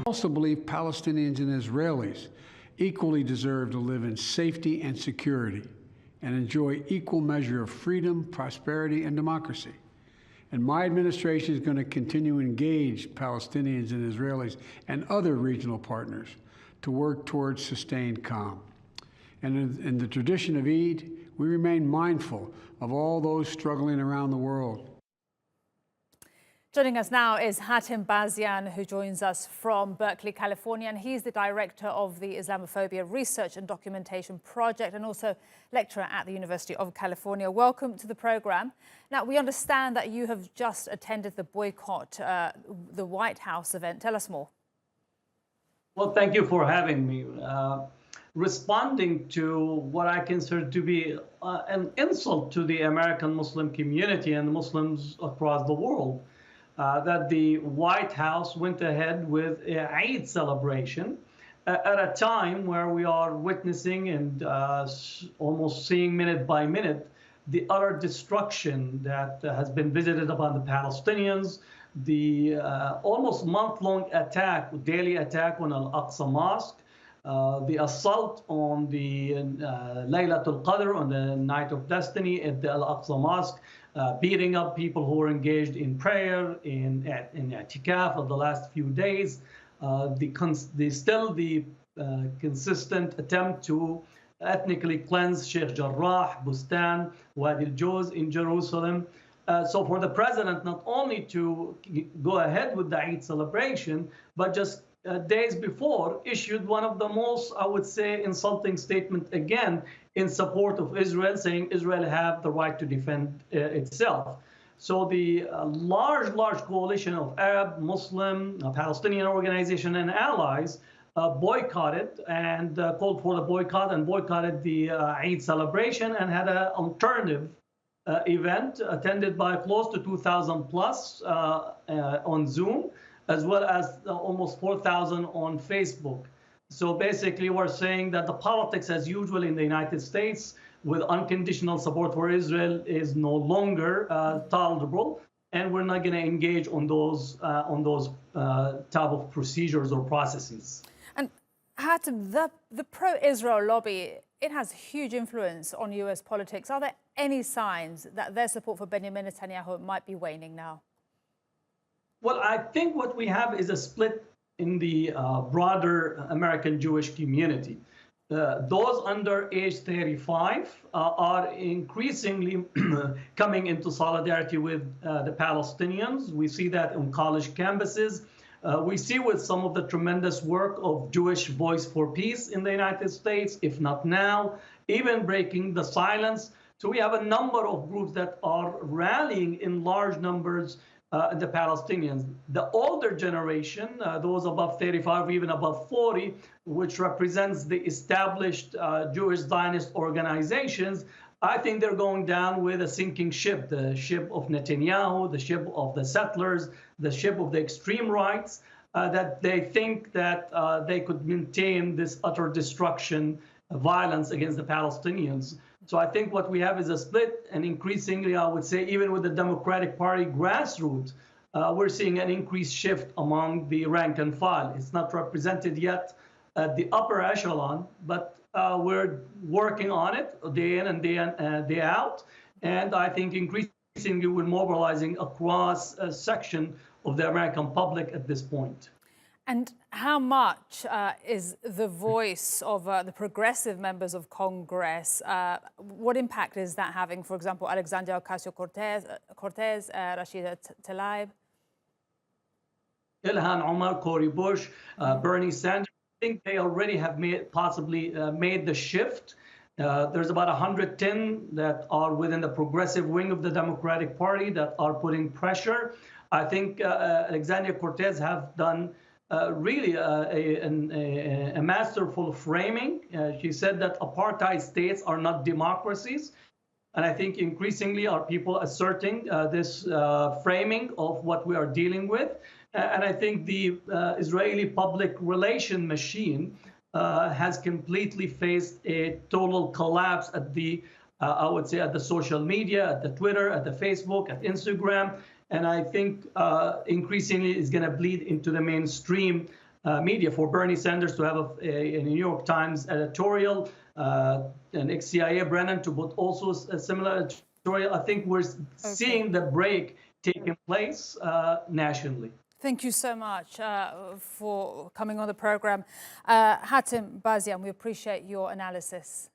also believe Palestinians and Israelis equally deserve to live in safety and security and enjoy equal measure of freedom, prosperity, and democracy. And my administration is going to continue to engage Palestinians and Israelis and other regional partners to work towards sustained calm. And in the tradition of Eid, we remain mindful of all those struggling around the world. Joining us now is Hatem Bazian, who joins us from Berkeley, California, and he's the director of the Islamophobia Research and Documentation Project and also lecturer at the University of California. Welcome to the program. Now, we understand that you have just attended the Boycott, the White House event. Tell us more. Well, thank you for having me. Responding to what I consider to be an insult to the American Muslim community and Muslims across the world, that the White House went ahead with an Eid celebration at a time where we are witnessing and almost seeing minute by minute the utter destruction that has been visited upon the Palestinians, the almost month-long attack, daily attack on Al-aqsa mosque, the assault on the Laylatul Qadr, on the Night of Destiny at the Al-Aqsa Mosque, beating up people who were engaged in prayer, in i'tikaf of the last few days, the consistent attempt to ethnically cleanse Sheikh Jarrah, Bustan, Wadi al-Juz in Jerusalem. So for the president not only to go ahead with the Eid celebration, but just days before issued one of the most, I would say, insulting statement again in support of Israel, saying Israel have the right to defend itself. So the large coalition of Arab, Muslim, Palestinian organization and allies boycotted and called for the boycott and boycotted the Eid celebration and had an alternative event attended by close to 2,000 plus on Zoom, as well as almost 4,000 on Facebook. So basically, we're saying that the politics as usual in the United States with unconditional support for Israel is no longer tolerable, and we're not going to engage on those type of procedures or processes. And Hatem, the pro-Israel lobby, it has huge influence on US politics. Are there any signs that their support for Benjamin Netanyahu might be waning now? Well, I think what we have is a split in the broader American Jewish community. Those under age 35 are increasingly coming into solidarity with the Palestinians. We see that on college campuses. We see with some of the tremendous work of Jewish Voice for Peace in the United States, if not now, even breaking the silence. So we have a number of groups that are rallying in large numbers the Palestinians. The older generation, those above 35, even above 40, which represents the established Jewish Zionist organizations, I think they're going down with a sinking ship, the ship of Netanyahu, the ship of the settlers, the ship of the extreme rights, that they think that they could maintain this utter destruction, violence against the Palestinians. So I think what we have is a split, and increasingly, I would say, even with the Democratic Party grassroots, we're seeing an increased shift among the rank and file. It's not represented yet at the upper echelon, but we're working on it day in and day out. And I think increasingly we're mobilizing across a section of the American public at this point. And how much is the voice of the progressive members of Congress, what impact is that having, for example, Alexandria Ocasio-Cortez, Rashida Tlaib? Ilhan Omar, Cory Bush, Bernie Sanders, I think they already have possibly made the shift. There's about 110 that are within the progressive wing of the Democratic Party that are putting pressure. I think Alexandria Cortez have done really a masterful framing. She said that apartheid states are not democracies. And I think increasingly are people asserting this framing of what we are dealing with. And I think the Israeli public relation machine has completely faced a total collapse at the, I would say, at the social media, at the Twitter, at the Facebook, at Instagram. And I think increasingly is going to bleed into the mainstream media, for Bernie Sanders to have a New York Times editorial, an ex-CIA Brennan to put also a similar editorial. I think we're seeing the break taking place nationally. Thank you so much for coming on the program. Hatem, Bazian, we appreciate your analysis.